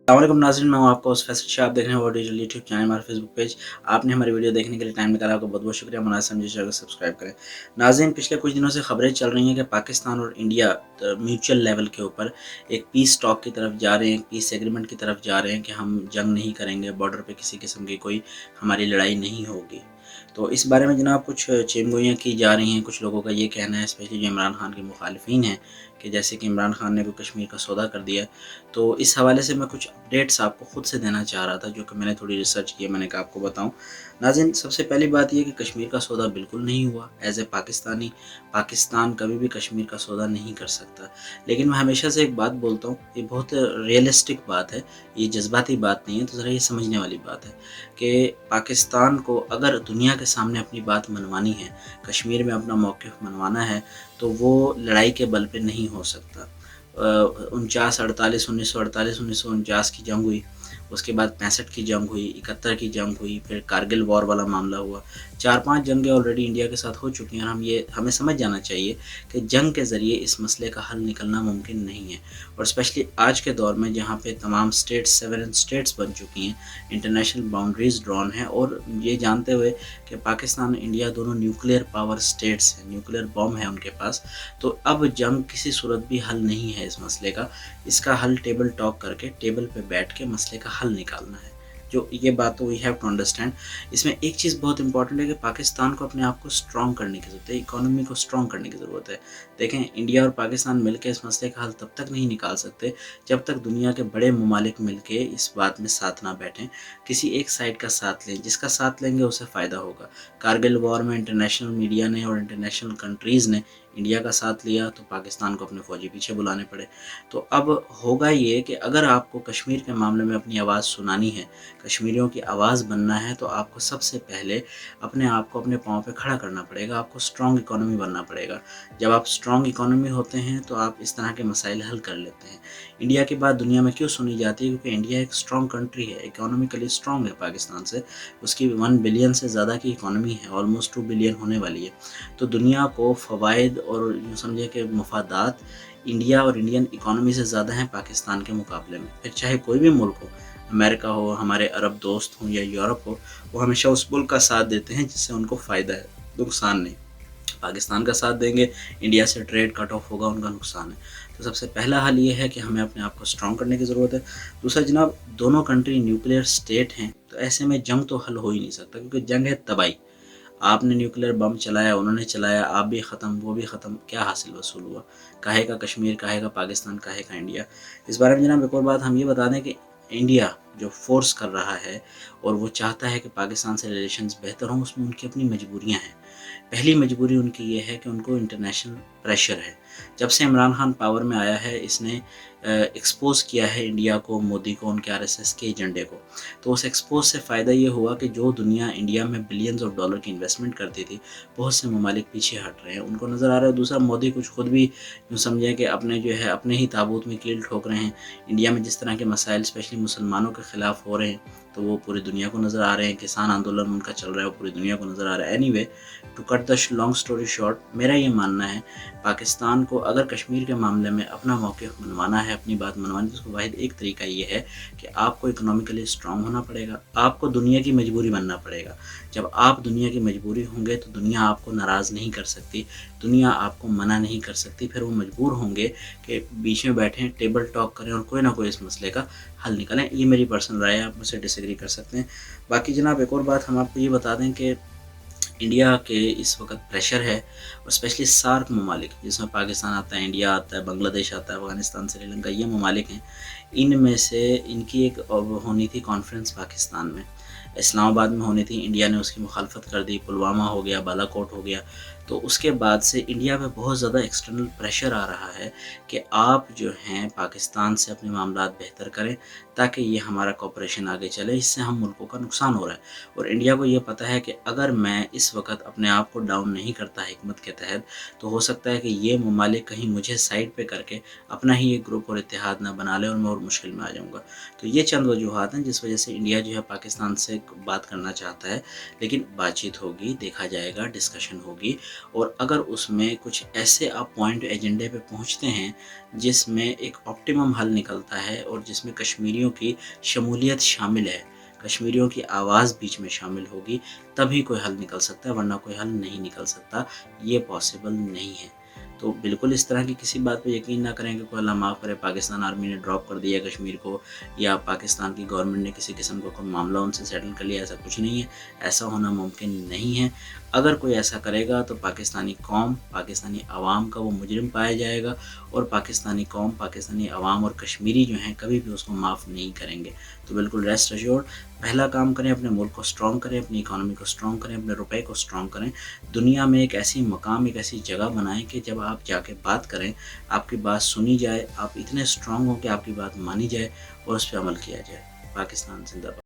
अस्सलामुअलैकुम नाज़रीन, मैं हूँ आपका होस्ट फैसल शाह। आप देख रहे हैं वर्ल्ड डिजिटल यूट्यूब चैनल, हमारा फेसबुक पेज। आपने हमारी वीडियो देखने के लिए टाइम निकाला, आपका बहुत बहुत शुक्रिया। मुनासिब समझिए चैनल को सब्सक्राइब करें। नाज़रीन, पिछले कुछ दिनों से खबरें चल रही हैं कि पाकिस्तान और इंडिया म्यूचुअल लेवल के ऊपर एक पीस टॉक की तरफ जा रहे हैं, पीस एग्रीमेंट की तरफ जा रहे हैं कि हम जंग नहीं करेंगे, बॉर्डर पर किसी किस्म की कोई हमारी लड़ाई नहीं होगी। तो इस बारे में जनाब कुछ चेंगोइयाँ की जा रही हैं। कुछ लोगों का ये कहना है, स्पेशली जो इमरान खान के मुखालिफिन हैं, कि जैसे कि इमरान खान ने कोई कश्मीर का सौदा कर दिया है। तो इस हवाले से मैं कुछ अपडेट्स आपको ख़ुद से देना चाह रहा था, जो कि मैंने थोड़ी रिसर्च की है, मैंने कहा आपको बताऊं। नाज़रीन, सबसे पहली बात यह कि कश्मीर का सौदा बिल्कुल नहीं हुआ। एज ए पाकिस्तानी, पाकिस्तान कभी भी कश्मीर का सौदा नहीं कर सकता। लेकिन मैं हमेशा से एक बात बोलता हूँ, ये बहुत रियलिस्टिक बात है, ये जज्बाती बात नहीं है। तो ज़रा ये समझने वाली बात है कि पाकिस्तान को अगर दुनिया के सामने अपनी बात मनवानी है, कश्मीर में अपना मौक़िफ़ मनवाना है, तो वो लड़ाई के बल पे नहीं हो सकता। 49-48, 1948, 1949 की जंग हुई, उसके बाद 65 की जंग हुई, 71 की जंग हुई, फिर कारगिल वॉर वाला मामला हुआ। 4-5 जंगें ऑलरेडी इंडिया के साथ हो चुकी हैं, और हमें समझ जाना चाहिए कि जंग के ज़रिए इस मसले का हल निकलना मुमकिन नहीं है। और स्पेशली आज के दौर में, जहाँ पे तमाम स्टेट्स सेवरन स्टेट्स बन चुकी हैं, इंटरनेशनल बाउंड्रीज ड्रॉन हैं, और ये जानते हुए कि पाकिस्तान और इंडिया दोनों न्यूक्लियर पावर स्टेट्स हैं, न्यूक्लियर बॉम्ब है उनके पास, तो अब जंग किसी सूरत भी हल नहीं है इस मसले का। इसका हल टेबल टॉक करके, टेबल पे बैठ के मसले का हल निकालना है। जो ये बात, तो वी हैव टू अंडरस्टैंड। इसमें एक चीज़ बहुत इंपॉर्टेंट है कि पाकिस्तान को अपने आप को स्ट्रॉन्ग करने की ज़रूरत है, इकोनॉमी को स्ट्रॉन्ग करने की ज़रूरत है। देखें, इंडिया और पाकिस्तान मिलकर इस मसले का हल तब तक नहीं निकाल सकते जब तक दुनिया के बड़े ममालिक मिलकर इस बात में साथ ना बैठें, किसी एक साइड का साथ लें। जिसका साथ लेंगे उसे फ़ायदा होगा। कारगिल वॉर में इंटरनेशनल मीडिया ने और इंटरनेशनल कंट्रीज़ ने इंडिया का साथ लिया, तो पाकिस्तान को अपने फ़ौजी पीछे बुलाने पड़े। तो अब होगा ये कि अगर आपको कश्मीर के मामले में अपनी आवाज़ सुनानी है, कश्मीरियों की आवाज़ बनना है, तो आपको सबसे पहले अपने आप को अपने पाँव पे खड़ा करना पड़ेगा। आपको स्ट्रॉन्ग इकोनॉमी बनना पड़ेगा। जब आप स्ट्रॉन्ग इकोनॉमी होते हैं, तो आप इस तरह के मसाइल हल कर लेते हैं। इंडिया की बात दुनिया में क्यों सुनी जाती है? क्योंकि इंडिया एक स्ट्रॉन्ग कंट्री है, इकोनॉमिकली स्ट्रॉन्ग है पाकिस्तान से। उसकी 1 बिलियन से ज़्यादा की इकोनॉमी है, ऑलमोस्ट 2 बिलियन होने वाली है। तो दुनिया को फ़वाइद और यूँ समझिए कि मफादात इंडिया और इंडियन इकोनॉमी से ज़्यादा हैं पाकिस्तान के मुकाबले में। फिर चाहे कोई भी मुल्क हो, अमेरिका हो, हमारे अरब दोस्त हों या यूरोप हो, वो हमेशा उस मुल्क का साथ देते हैं जिससे उनको फ़ायदा है, नुकसान नहीं। पाकिस्तान का साथ देंगे, इंडिया से ट्रेड कट ऑफ होगा, उनका नुकसान है। तो सबसे पहला हल ये है कि हमें अपने आप को स्ट्रॉन्ग करने की ज़रूरत है। दूसरा जनाब, दोनों कंट्री न्यूक्लियर स्टेट हैं, तो ऐसे में जंग तो हल हो ही नहीं सकता, क्योंकि जंग है तबाही। आपने न्यूक्लियर बम चलाया, उन्होंने चलाया, आप भी ख़त्म, वो भी ख़त्म, क्या हासिल वसूल हुआ? काहे का कश्मीर, काहे का पाकिस्तान, काहे का इंडिया? इस बारे में जनाब एक और बात हम ये बता दें कि इंडिया जो फ़ोर्स कर रहा है और वो चाहता है कि पाकिस्तान से रिलेशंस बेहतर हों, उसमें उनकी अपनी मजबूरियाँ हैं। पहली मजबूरी उनकी ये है कि उनको इंटरनेशनल प्रेशर है। जब से इमरान खान पावर में आया है, इसने एक्सपोज़ किया है इंडिया को, मोदी को, उनके आरएसएस के एजेंडे को। तो उस एक्सपोज़ से फ़ायदा ये हुआ कि जो दुनिया इंडिया में बिलियंस ऑफ डॉलर की इन्वेस्टमेंट करती थी, बहुत से ममालिक पीछे हट रहे हैं, उनको नज़र आ रहा है। दूसरा, मोदी कुछ खुद भी यूँ समझें कि अपने जो है अपने ही ताबूत में कील ठोक रहे हैं। इंडिया में जिस तरह के मसाइल स्पेशली मुसलमानों के ख़िलाफ़ हो रहे हैं, तो वो पूरी दुनिया को नज़र आ रहे हैं। किसान आंदोलन उनका चल रहा है, वो पूरी दुनिया को नज़र आ रहा है। Anyway, to cut the long story short, मेरा ये मानना है, पाकिस्तान को अगर कश्मीर के मामले में अपना मौक़िफ़ मनवाना है, अपनी बात मनवानी है, तो उसका वाहिद एक तरीका ये है कि आपको इकोनॉमिकली स्ट्रॉन्ग होना पड़ेगा, आपको दुनिया की मजबूरी बनना पड़ेगा। जब आप दुनिया की मजबूरी होंगे, तो दुनिया आपको नाराज़ नहीं कर सकती, दुनिया आपको मना नहीं कर सकती। फिर वो मजबूर होंगे कि बीच में बैठें, टेबल टॉक करें और कोई ना कोई इस मसले का हल निकालें। ये मेरी पर्सनल राय है, आप मुझसे डिसएग्री कर सकते हैं। बाकी जनाब एक और बात हम आपको ये बता दें कि इंडिया के इस वक्त प्रेशर है, और स्पेशली सार्क ममालिक, जिसमें पाकिस्तान आता है, इंडिया आता है, बांग्लादेश आता है, अफ़गानिस्तान, श्रीलंका, ये ममालिक हैं। इनमें से इनकी एक होनी थी कॉन्फ्रेंस पाकिस्तान में, इस्लामाबाद में होनी थी। इंडिया ने उसकी मुखालफत कर दी। पुलवामा हो गया, बालाकोट हो गया। तो उसके बाद से इंडिया पे बहुत ज़्यादा एक्सटर्नल प्रेशर आ रहा है कि आप जो हैं पाकिस्तान से अपने मामलात बेहतर करें, ताकि ये हमारा कोऑपरेशन आगे चले। इससे हम मुल्कों का नुकसान हो रहा है, और इंडिया को ये पता है कि अगर मैं इस वक्त अपने आप को डाउन नहीं करता हिकमत के तहत, तो हो सकता है कि ये ममालिक कहीं मुझे साइड पे करके अपना ही एक ग्रुप और इत्तेहाद ना बना ले, और मैं और मुश्किल में आ जाऊँगा। तो ये चंद वजूहात हैं जिस वजह से इंडिया जो है पाकिस्तान से बात करना चाहता है। लेकिन बातचीत होगी, देखा जाएगा, डिस्कशन होगी, اور اگر اس میں کچھ ایسے آپ پوائنٹ ایجنڈے پہ پہنچتے ہیں جس میں ایک آپٹیمم حل نکلتا ہے اور جس میں کشمیریوں کی شمولیت شامل ہے، کشمیریوں کی آواز بیچ میں شامل ہوگی، تبھی کوئی حل نکل سکتا ہے، ورنہ کوئی حل نہیں نکل سکتا، یہ پاسبل نہیں ہے۔ تو بالکل اس طرح کی کسی بات پہ یقین نہ کریں کہ کوئی اللہ معاف کرے پاکستان آرمی نے ڈراپ کر دیا کشمیر کو، یا پاکستان کی گورنمنٹ نے کسی قسم کا کوئی معاملہ ان سے سیٹل کر لیا، ایسا کچھ نہیں ہے، ایسا ہونا ممکن نہیں ہے۔ اگر کوئی ایسا کرے گا تو پاکستانی قوم، پاکستانی عوام کا وہ مجرم پایا جائے گا، اور پاکستانی قوم، پاکستانی عوام اور کشمیری جو ہیں کبھی بھی اس کو معاف نہیں کریں گے۔ تو بالکل ریسٹ ایشورڈ، پہلا کام کریں، اپنے ملک کو سٹرونگ کریں، اپنی اکانومی کو سٹرونگ کریں، اپنے روپے کو سٹرونگ کریں، دنیا میں ایک ایسی مقام، ایک ایسی جگہ بنائیں کہ جب آپ جا کے بات کریں آپ کی بات سنی جائے، آپ اتنے سٹرونگ ہوں کہ آپ کی بات مانی جائے اور اس پہ عمل کیا جائے۔ پاکستان زندہ باد۔